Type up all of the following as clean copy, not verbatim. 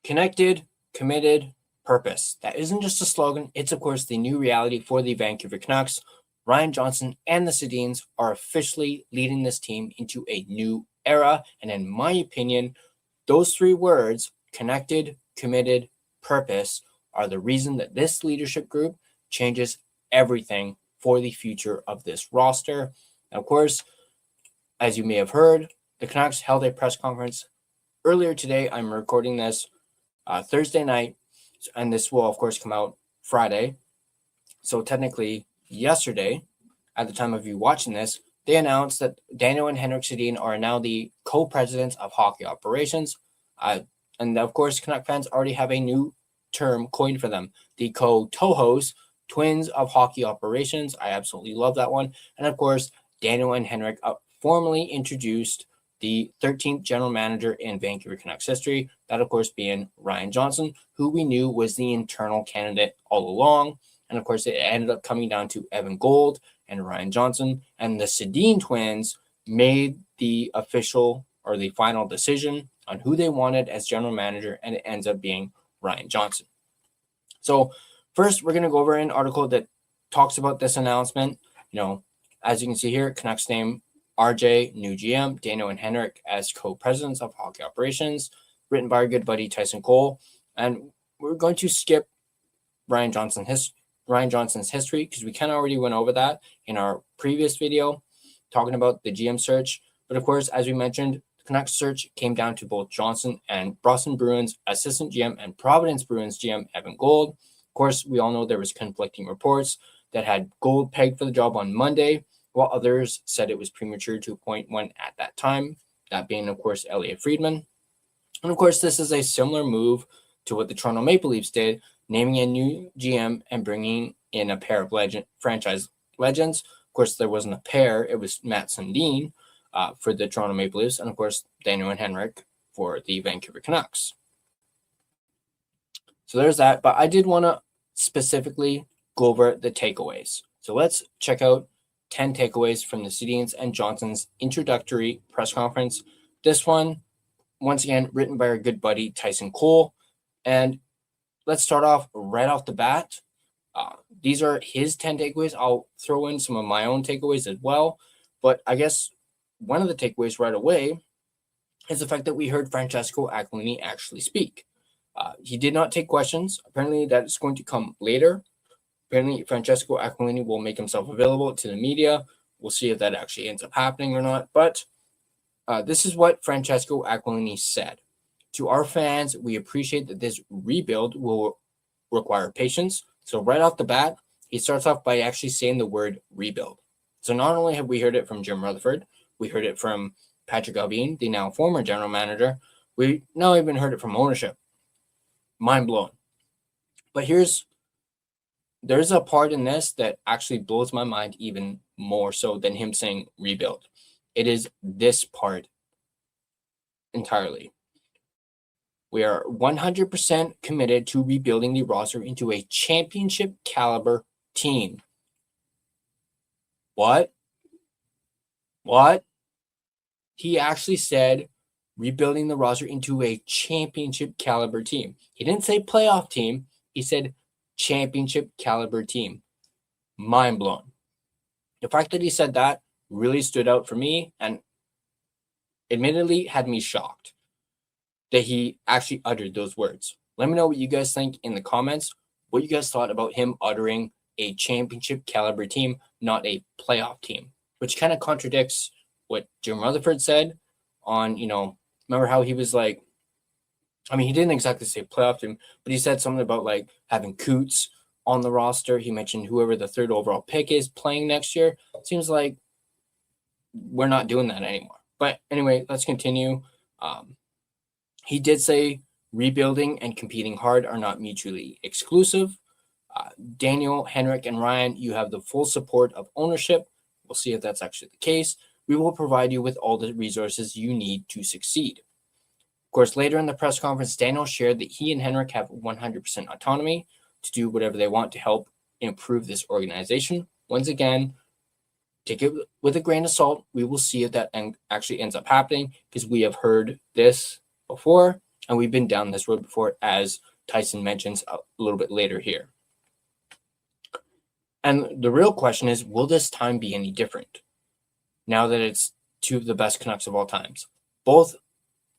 Connected, committed, purpose. That isn't just a slogan. It's, of course, the new reality for the Vancouver Canucks. Ryan Johnson and the Sedins are officially leading this team into a new era. And in my opinion, those three words, connected, committed, purpose, are the reason that this leadership group changes everything for the future of this roster. And of course, as you may have heard, the Canucks held a press conference earlier today. I'm recording this Thursday night, and this will, of course, come out Friday. So technically, yesterday, at the time of you watching this, they announced that Johnson and Henrik Sedin are now the co-presidents of hockey operations. And of course, Canuck fans already have a new term coined for them, the co-Tohos, twins of hockey operations. I absolutely love that one. And of course, Johnson and Henrik formally introduced the 13th general manager in Vancouver Canucks history, that of course being Ryan Johnson, who we knew was the internal candidate all along. And of course, it ended up coming down to Evan Gold and Ryan Johnson, and the Sedin twins made the official or the final decision on who they wanted as general manager, and it ends up being Ryan Johnson. So first, we're going to go over an article that talks about this announcement. As you can see here, Canucks name RJ, new GM, Johnson and Henrik as co-presidents of hockey operations, written by our good buddy Tyson Cole. And we're going to skip Ryan Johnson's history because we kind of already went over that in our previous video talking about the GM search. But of course, as we mentioned, the Canucks search came down to both Johnson and Boston Bruins assistant GM and Providence Bruins GM Evan Gold. Of course, we all know there was conflicting reports that had Gold pegged for the job on Monday, while others said it was premature to appoint one at that time, that being, of course, Elliot Friedman. And of course, this is a similar move to what the Toronto Maple Leafs did, naming a new GM and bringing in a pair of franchise legends. Of course, there wasn't a pair. It was Matt Sundin for the Toronto Maple Leafs, and of course, Johnson and Henrik for the Vancouver Canucks. So there's that. But I did want to specifically go over the takeaways. So let's check out 10 takeaways from the Sedins and Johnson's introductory press conference. This one, once again, written by our good buddy Tyson Cole. And let's start off right off the bat. These are his 10 takeaways. I'll throw in some of my own takeaways as well. But I guess one of the takeaways right away is the fact that we heard Francesco Aqualini actually speak. He did not take questions. Apparently, that is going to come later. Apparently, Francesco Aqualini will make himself available to the media. We'll see if that actually ends up happening or not. But this is what Francesco Aqualini said. To our fans, we appreciate that this rebuild will require patience. So right off the bat, he starts off by actually saying the word rebuild. So not only have we heard it from Jim Rutherford, we heard it from Patrick Allvin, the now former general manager. We now even heard it from ownership. Mind blown. But there's a part in this that actually blows my mind even more so than him saying rebuild. It is this part entirely. We are 100% committed to rebuilding the roster into a championship caliber team. What? He actually said rebuilding the roster into a championship caliber team. He didn't say playoff team. He said championship caliber team. Mind blown. The fact that he said that really stood out for me and admittedly had me shocked that he actually uttered those words. Let me know what you guys think in the comments, what you guys thought about him uttering a championship caliber team, not a playoff team, which kind of contradicts what Jim Rutherford said on, remember how he was like, he didn't exactly say playoff team, but he said something about like having Coots on the roster. He mentioned whoever the third overall pick is playing next year. It seems like we're not doing that anymore. But anyway, let's continue. He did say rebuilding and competing hard are not mutually exclusive. Johnson, Henrik, and Ryan, you have the full support of ownership. We'll see if that's actually the case. We will provide you with all the resources you need to succeed. Of course, later in the press conference, Daniel shared that he and Henrik have 100% autonomy to do whatever they want to help improve this organization. Once again, take it with a grain of salt. We will see if that actually ends up happening because we have heard this before. And we've been down this road before, as Tyson mentions a little bit later here. And the real question is, will this time be any different now that it's two of the best Canucks of all times? Both,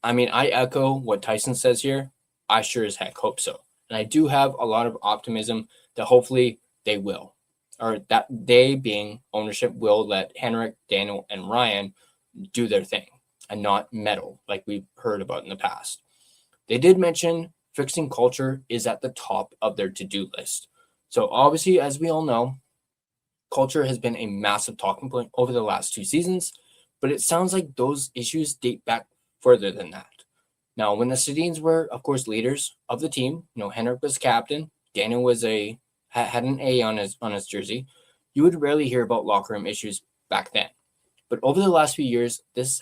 I mean, I echo what Tyson says here. I sure as heck hope so. And I do have a lot of optimism that hopefully they will, or that they, being ownership, will let Henrik, Daniel, and Ryan do their thing and not meddle like we've heard about in the past. They did mention fixing culture is at the top of their to-do list. So obviously, as we all know, culture has been a massive talking point over the last 2 seasons, but it sounds like those issues date back further than that. Now, when the Sedins were, of course, leaders of the team, Henrik was captain, Daniel was had an A on his jersey, you would rarely hear about locker room issues back then. But over the last few years, that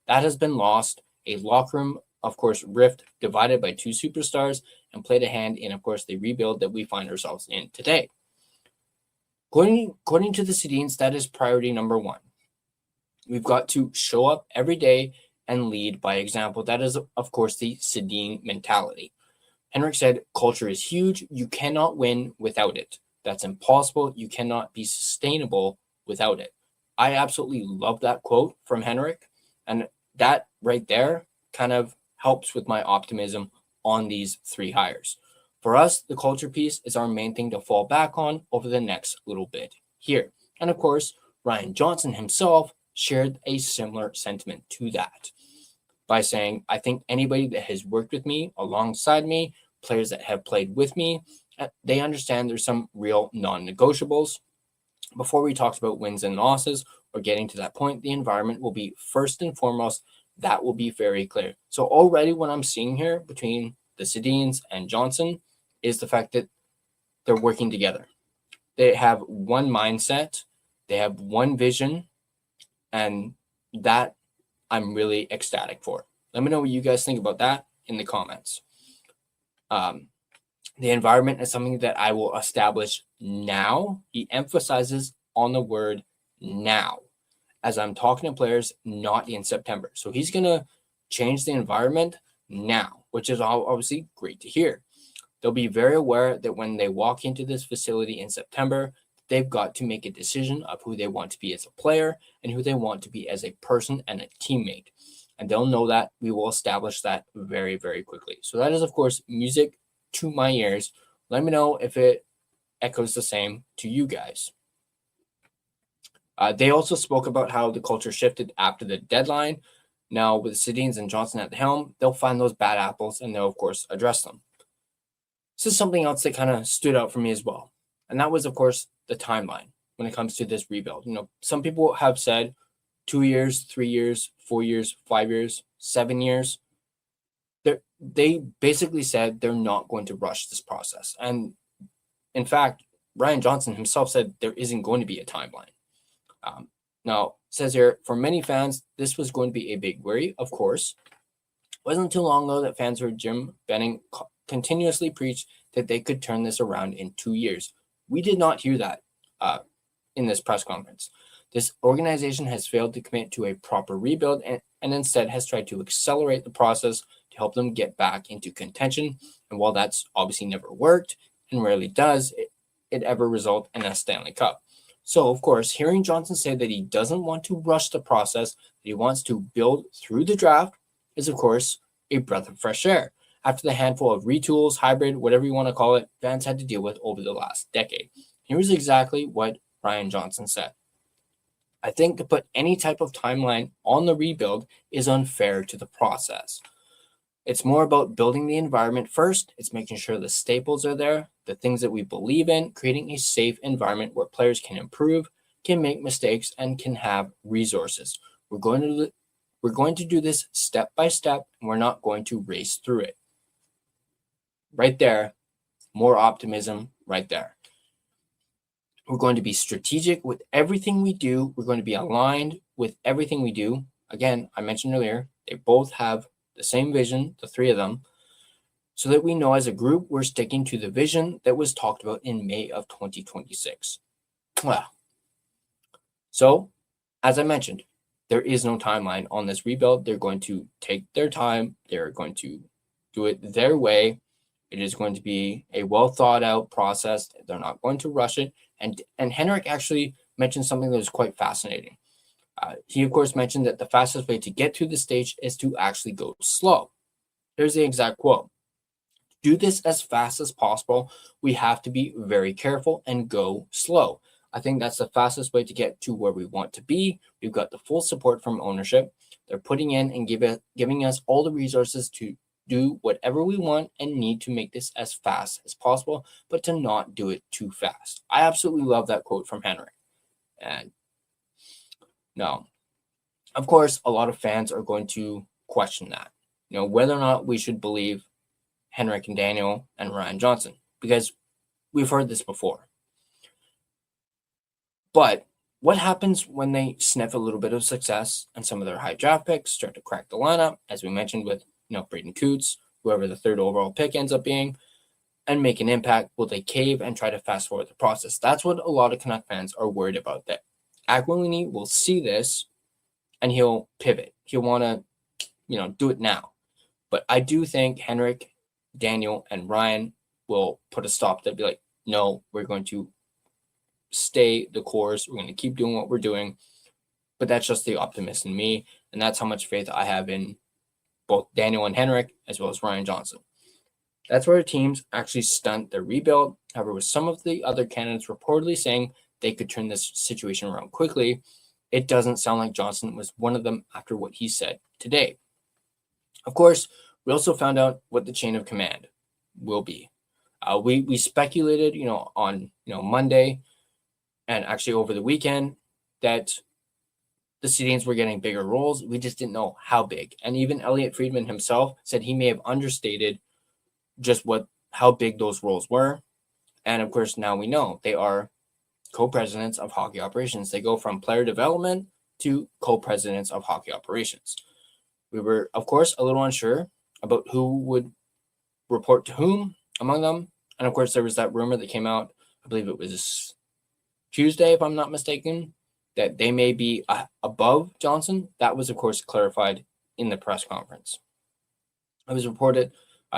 has been lost. A locker room, of course, rift, divided by 2 superstars, and played a hand in, of course, the rebuild that we find ourselves in today. According to the Sedins, that is priority number 1. We've got to show up every day and lead by example. That is, of course, the Sedin mentality. Henrik said, culture is huge. You cannot win without it. That's impossible. You cannot be sustainable without it. I absolutely love that quote from Henrik. And that right there kind of helps with my optimism on these 3 hires. For us, the culture piece is our main thing to fall back on over the next little bit here. And of course, Ryan Johnson himself shared a similar sentiment to that by saying, I think anybody that has worked with me, alongside me, players that have played with me, they understand there's some real non-negotiables. Before we talked about wins and losses or getting to that point, the environment will be first and foremost. That will be very clear. So already what I'm seeing here between the Sedins and Johnson is the fact that they're working together. They have one mindset, they have one vision, and that I'm really ecstatic for. Let me know what you guys think about that in the comments. The environment is something that I will establish now. He emphasizes on the word now, as I'm talking to players, not in September. So he's going to change the environment now, which is obviously great to hear. They'll be very aware that when they walk into this facility in September, they've got to make a decision of who they want to be as a player and who they want to be as a person and a teammate. And they'll know that. We will establish that very, very quickly. So that is, of course, music to my ears. Let me know if it echoes the same to you guys. They also spoke about how the culture shifted after the deadline. Now, with Sedins and Johnson at the helm, they'll find those bad apples and they'll, of course, address them. This is something else that kind of stood out for me as well. And that was, of course, the timeline when it comes to this rebuild. Some people have said 2 years, 3 years, 4 years, 5 years, 7 years. They basically said they're not going to rush this process. And in fact, Ryan Johnson himself said there isn't going to be a timeline. Now, it says here, for many fans, this was going to be a big worry, of course. It wasn't too long ago that fans heard Jim Benning continuously preach that they could turn this around in 2 years. We did not hear that in this press conference. This organization has failed to commit to a proper rebuild and instead has tried to accelerate the process to help them get back into contention. And while that's obviously never worked and rarely does, it ever result in a Stanley Cup. So, of course, hearing Johnson say that he doesn't want to rush the process, that he wants to build through the draft, is, of course, a breath of fresh air after the handful of retools, hybrid, whatever you want to call it, fans had to deal with over the last decade. Here's exactly what Ryan Johnson said. I think to put any type of timeline on the rebuild is unfair to the process. It's more about building the environment first. It's making sure the staples are there, the things that we believe in, creating a safe environment where players can improve, can make mistakes, and can have resources. We're going to do this step by step, and we're not going to race through it. Right there, more optimism right there. We're going to be strategic with everything we do. We're going to be aligned with everything we do. Again, I mentioned earlier, they both have the same vision, the 3 of them, so that we know as a group we're sticking to the vision that was talked about in May of 2026. Well, so as I mentioned, there is no timeline on this rebuild. They're going to take their time. They're going to do it their way. It is going to be a well thought out process. They're not going to rush it. And Henrik actually mentioned something that was quite fascinating. He, of course, mentioned that the fastest way to get to the stage is to actually go slow. Here's the exact quote. Do this as fast as possible. We have to be very careful and go slow. I think that's the fastest way to get to where we want to be. We've got the full support from ownership. They're putting in and giving us all the resources to do whatever we want and need to make this as fast as possible, but to not do it too fast. I absolutely love that quote from Henrik. And no, of course, a lot of fans are going to question that, whether or not we should believe Henrik and Daniel and Ryan Johnson, because we've heard this before. But what happens when they sniff a little bit of success and some of their high draft picks start to crack the lineup, as we mentioned with Braden Coots, whoever the third overall pick ends up being, and make an impact? Will they cave and try to fast forward the process? That's what a lot of Canuck fans are worried about. That Aqualini will see this and he'll pivot. He'll want to, do it now. But I do think Henrik, Daniel, and Ryan will put a stop. They'll be like, no, we're going to stay the course. We're going to keep doing what we're doing. But that's just the optimist in me. And that's how much faith I have in both Daniel and Henrik, as well as Ryan Johnson. That's where teams actually stunt their rebuild. However, with some of the other candidates reportedly saying they could turn this situation around quickly, it doesn't sound like Johnson was one of them after what he said today. Of course, we also found out what the chain of command will be. We speculated, on Monday and actually over the weekend that the Sedins were getting bigger roles. We just didn't know how big. And even Elliot Friedman himself said he may have understated just how big those roles were. And of course, now we know they are co-presidents of hockey operations. They go from player development to co-presidents of hockey operations. We were, of course, a little unsure about who would report to whom among them. And of course, there was that rumor that came out, I believe it was Tuesday, if I'm not mistaken, that they may be above Johnson. That was, of course, clarified in the press conference. It was reported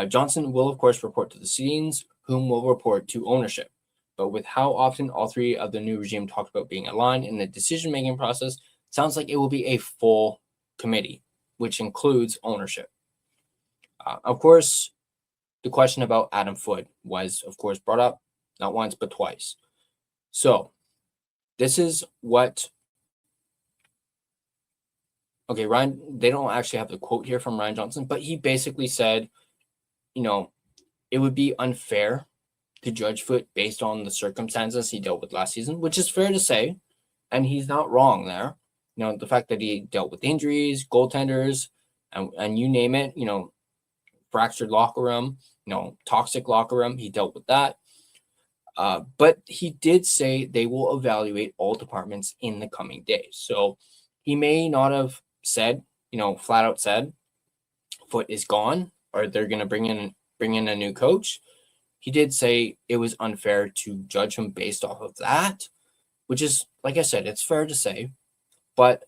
Johnson will, of course, report to the Sedins, whom will report to ownership. But with how often all three of the new regime talked about being aligned in the decision-making process, it sounds like it will be a full committee, which includes ownership. Of course, the question about Adam Foote was, of course, brought up not once but twice. So this is what. Okay, Ryan, they don't actually have the quote here from Ryan Johnson, but he basically said, it would be unfair to judge Foote based on the circumstances he dealt with last season, which is fair to say, and he's not wrong there. The fact that he dealt with injuries, goaltenders, and you name it, fractured locker room, toxic locker room, he dealt with that. But he did say they will evaluate all departments in the coming days. So he may not have said, flat out said, Foote is gone, or they're going to bring in a new coach. He did say it was unfair to judge him based off of that, which is, like I said, it's fair to say. But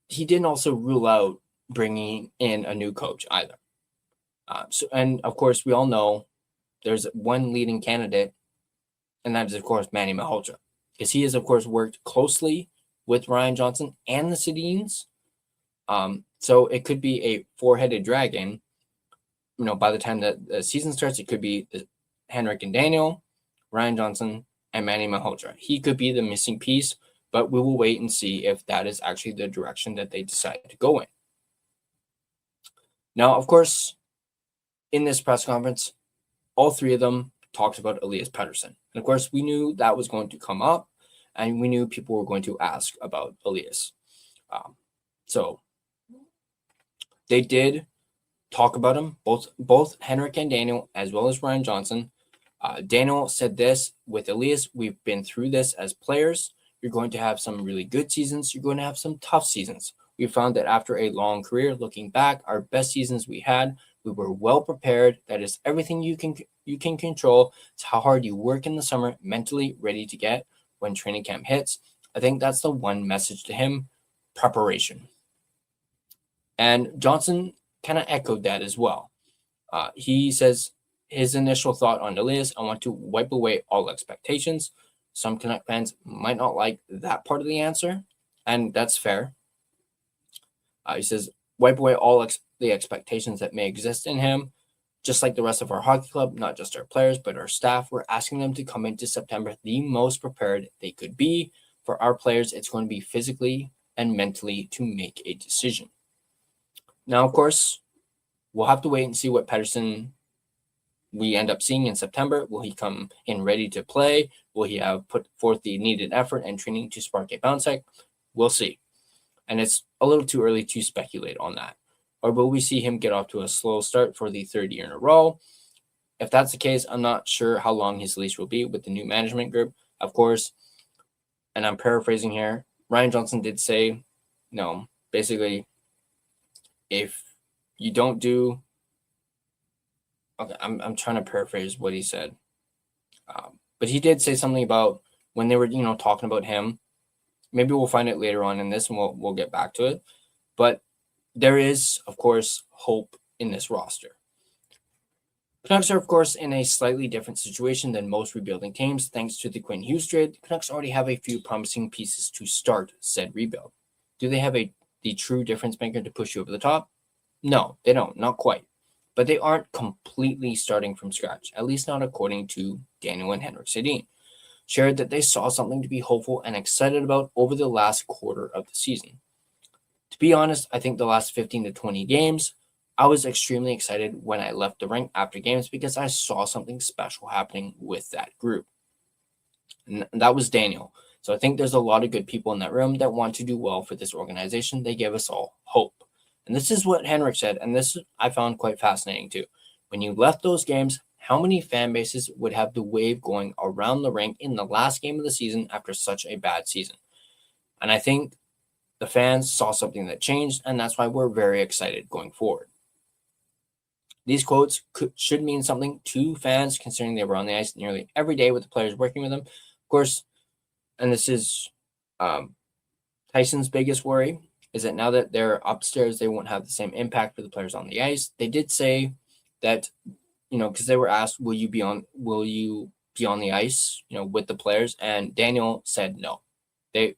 he didn't also rule out bringing in a new coach either. And of course, we all know there's one leading candidate, and that is, of course, Manny Malhotra, because he has, of course, worked closely with Ryan Johnson and the Sedins. So it could be a four-headed dragon. By the time that the season starts, it could be Henrik and Daniel, Ryan Johnson, and Manny Malhotra. He could be the missing piece, but we will wait and see if that is actually the direction that they decide to go in. Now, of course, in this press conference, all three of them talked about Elias Pettersson. And of course, we knew that was going to come up, and we knew people were going to ask about Elias. So they did talk about him, both Henrik and Daniel, as well as Ryan Johnson. Daniel said this, with Elias, we've been through this as players. You're going to have some really good seasons. You're going to have some tough seasons. We found that after a long career, looking back, our best seasons we had, we were well prepared. That is everything you can control. It's how hard you work in the summer, mentally ready to get when training camp hits. I think that's the one message to him preparation. And Johnson kind of echoed that as well. He says his initial thought on Elias, I want to wipe away all expectations. Some Canuck fans might not like that part of the answer, and that's fair. He says, wipe away all the expectations that may exist in him. Just like the rest of our hockey club, not just our players, but our staff, we're asking them to come into September the most prepared they could be. For our players, it's going to be physically and mentally to make a decision. Now, of course, we'll have to wait and see what Pettersson we end up seeing in September. Will he come in ready to play? Will he have put forth the needed effort and training to spark a bounce back? We'll see. And it's a little too early to speculate on that. Or will we see him get off to a slow start for the third year in a row? If that's the case, I'm not sure how long his leash will be with the new management group. Of course, and I'm paraphrasing here, Ryan Johnson did say, basically, if you don't do, okay, I'm trying to paraphrase what he said, but he did say something about when they were, talking about him. Maybe we'll find it later on in this, and we'll get back to it. But there is, of course, hope in this roster. Canucks are, of course, in a slightly different situation than most rebuilding teams. Thanks to the Quinn Hughes trade, the Canucks already have a few promising pieces to start said rebuild. Do they have the true difference maker to push you over the top? No, they don't, not quite. But they aren't completely starting from scratch, at least not according to Johnson and Henrik Sedin. Shared that they saw something to be hopeful and excited about over the last quarter of the season. To be honest, I think the last 15 to 20 games, I was extremely excited when I left the rink after games because I saw something special happening with that group. And that was Daniel. So I think there's a lot of good people in that room that want to do well for this organization. They give us all hope. And this is what Henrik said, and this I found quite fascinating too. When you left those games, how many fan bases would have the wave going around the rink in the last game of the season after such a bad season? And I think the fans saw something that changed, and that's why we're very excited going forward. These quotes should mean something to fans, considering they were on the ice nearly every day with the players working with them. Of course, and this is Tyson's biggest worry, is that now that they're upstairs, they won't have the same impact for the players on the ice. They did say that, because they were asked, will you be on the ice, with the players? And Daniel said no.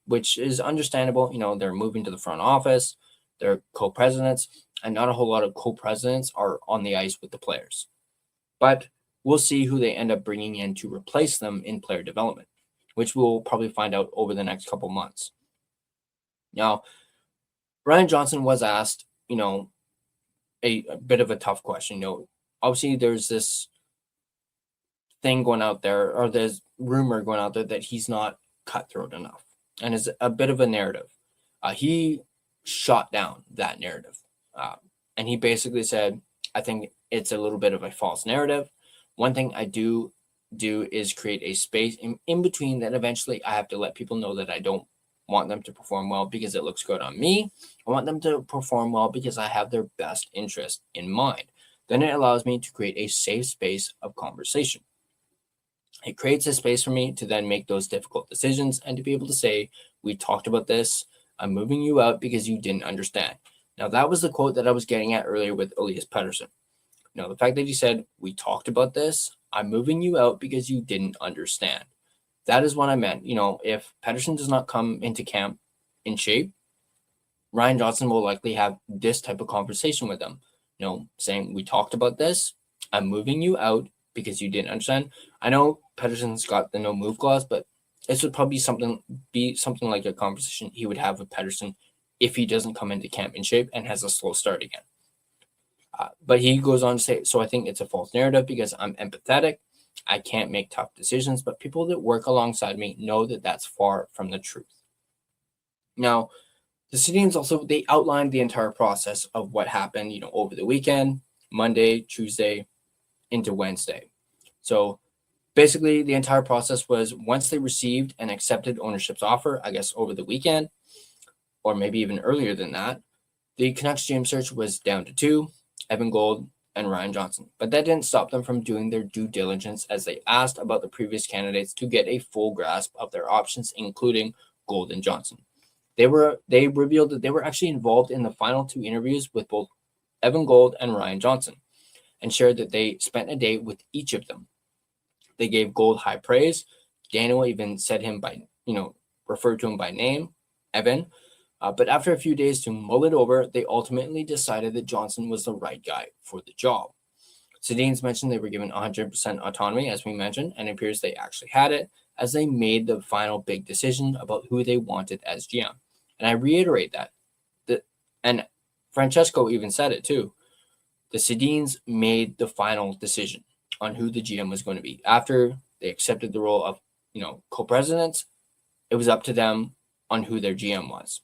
Which is understandable. They're moving to the front office, they're co-presidents, and not a whole lot of co-presidents are on the ice with the players. But we'll see who they end up bringing in to replace them in player development, which we'll probably find out over the next couple months. Now, Ryan Johnson was asked, a bit of a tough question. Obviously there's this thing going out there, or there's rumor going out there that he's not cutthroat enough, and is a bit of a narrative. He shot down that narrative. And he basically said, I think it's a little bit of a false narrative. One thing I do is create a space in between that eventually I have to let people know that I don't want them to perform well because it looks good on me. I want them to perform well because I have their best interest in mind. Then it allows me to create a safe space of conversation. It creates a space for me to then make those difficult decisions and to be able to say, we talked about this. I'm moving you out because you didn't understand. Now, that was the quote that I was getting at earlier with Elias Pettersson. The fact that he said, we talked about this, I'm moving you out because you didn't understand. That is what I meant. If Pettersson does not come into camp in shape, Ryan Johnson will likely have this type of conversation with him, saying, we talked about this, I'm moving you out because you didn't understand. I know Pettersson's got the no move clause, but this would probably be something like a conversation he would have with Pettersson if he doesn't come into camp in shape and has a slow start again. But he goes on to say, so I think it's a false narrative because I'm empathetic. I can't make tough decisions, but people that work alongside me know that that's far from the truth. Now, the Sedins also, they outlined the entire process of what happened, over the weekend, Monday, Tuesday, into Wednesday. So basically the entire process was once they received and accepted ownership's offer, I guess over the weekend, or maybe even earlier than that, the Canucks GM search was down to two, Evan Gold and Ryan Johnson. But that didn't stop them from doing their due diligence as they asked about the previous candidates to get a full grasp of their options, including Gold and Johnson. They revealed that they were actually involved in the final 2 interviews with both Evan Gold and Ryan Johnson, and shared that they spent a day with each of them. They gave Gold high praise. Daniel even said him by, referred to him by name, Evan. But after a few days to mull it over, they ultimately decided that Johnson was the right guy for the job. Sedins mentioned they were given 100% autonomy, as we mentioned, and it appears they actually had it, as they made the final big decision about who they wanted as GM. And I reiterate that. And Francesco even said it too. The Sedins made the final decision on who the GM was going to be. After they accepted the role of, co-presidents, it was up to them on who their GM was.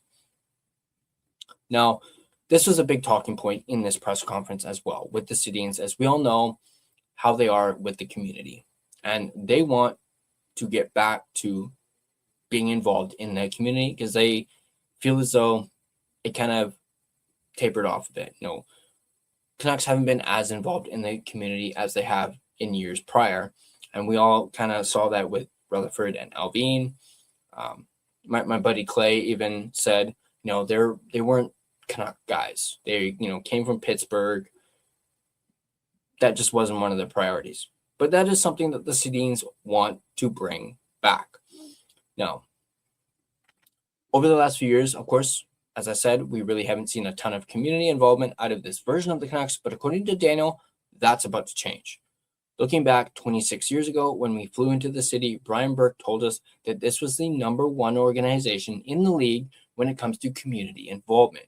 Now, this was a big talking point in this press conference as well with the Sedins, as we all know how they are with the community. And they want to get back to being involved in the community because they feel as though it kind of tapered off a bit. Canucks haven't been as involved in the community as they have in years prior. And we all kind of saw that with Rutherford and Alvin. My buddy Clay even said, they weren't Canuck guys. They, came from Pittsburgh. That just wasn't one of their priorities. But that is something that the Sedins want to bring back. Now, over the last few years, of course, as I said, we really haven't seen a ton of community involvement out of this version of the Canucks, but according to Daniel, that's about to change. Looking back 26 years ago, when we flew into the city, Brian Burke told us that this was the #1 organization in the league when it comes to community involvement.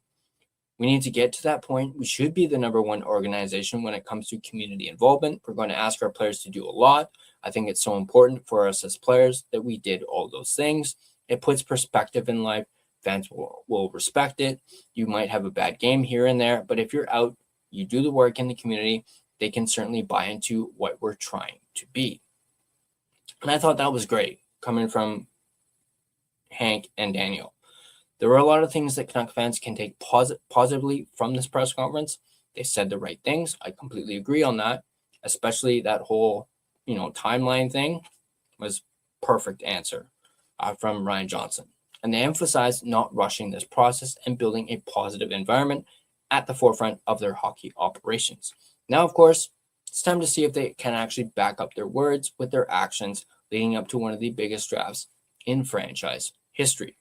We need to get to that point. We should be the #1 organization when it comes to community involvement. We're going to ask our players to do a lot. I think it's so important for us as players that we did all those things. It puts perspective in life. Fans will respect it. You might have a bad game here and there, but if you're out, you do the work in the community, they can certainly buy into what we're trying to be. And I thought that was great coming from Hank and Daniel. There were a lot of things that Canuck fans can take positively from this press conference. They said the right things. I completely agree on that, especially that whole, timeline thing was perfect answer from Ryan Johnson. And they emphasized not rushing this process and building a positive environment at the forefront of their hockey operations. Now, of course, it's time to see if they can actually back up their words with their actions leading up to one of the biggest drafts in franchise history.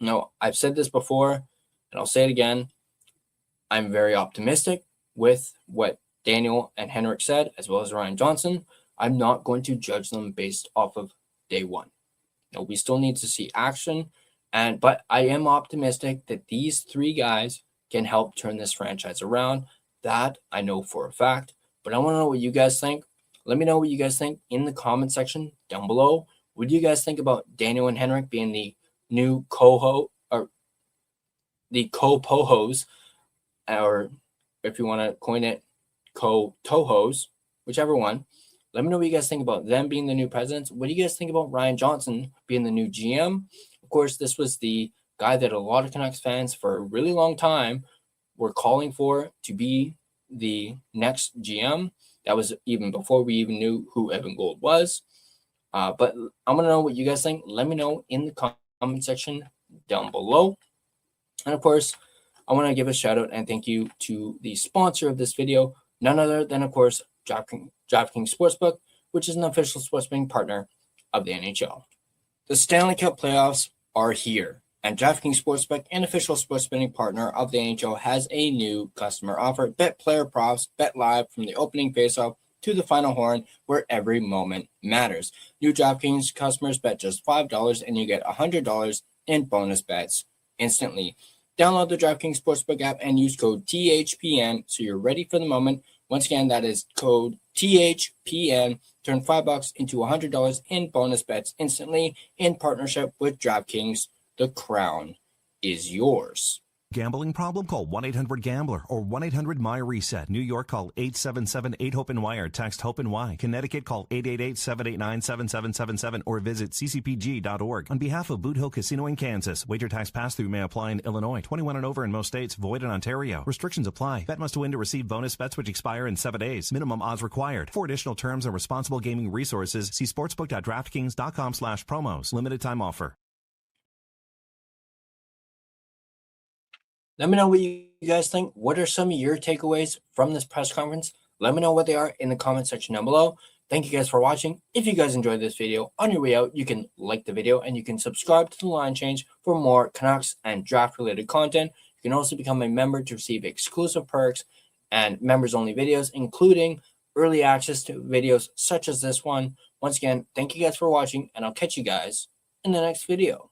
Now, I've said this before, and I'll say it again. I'm very optimistic with what Daniel and Henrik said, as well as Ryan Johnson. I'm not going to judge them based off of day one. We still need to see action, but I am optimistic that these 3 guys can help turn this franchise around. That I know for a fact, but I want to know what you guys think. Let me know what you guys think in the comment section down below. What do you guys think about Daniel and Henrik being the new co-pohos, or if you want to coin it, co-tohos, whichever one. Let me know what you guys think about them being the new presidents. What do you guys think about Ryan Johnson being the new GM? Of course, this was the guy that a lot of Canucks fans for a really long time were calling for to be the next GM. That was even before we even knew who Evan Gold was. But I'm going to know what you guys think. Let me know in the comment section down below. And of course, I want to give a shout out and thank you to the sponsor of this video, none other than, of course, DraftKings Sportsbook, which is an official sports betting partner of the NHL. The Stanley Cup playoffs are here, and DraftKings Sportsbook, an official sports betting partner of the NHL, has a new customer offer. Bet player props, bet live from the opening faceoff to the final horn, where every moment matters. New DraftKings customers bet just $5 and you get $100 in bonus bets instantly. Download the DraftKings Sportsbook app and use code THPN so you're ready for the moment. Once again, that is code THPN. Turn $5 into $100 in bonus bets instantly in partnership with DraftKings. The crown is yours. Gambling problem? Call 1-800-GAMBLER or 1-800-MY-RESET. New York, call 877-8-HOPE-NY or text HOPE-NY. Connecticut, call 888-789-7777 or visit ccpg.org. On behalf of Boot Hill Casino in Kansas, wager tax pass-through may apply in Illinois. 21 and over in most states. Void in Ontario. Restrictions apply. Bet must win to receive bonus bets which expire in 7 days. Minimum odds required. For additional terms and responsible gaming resources, see sportsbook.draftkings.com/promos. Limited time offer. Let me know what you guys think. What are some of your takeaways from this press conference? Let me know what they are in the comment section down below. Thank you guys for watching. If you guys enjoyed this video, on your way out, you can like the video and you can subscribe to the Line Change for more Canucks and draft-related content. You can also become a member to receive exclusive perks and members-only videos, including early access to videos such as this one. Once again, thank you guys for watching, and I'll catch you guys in the next video.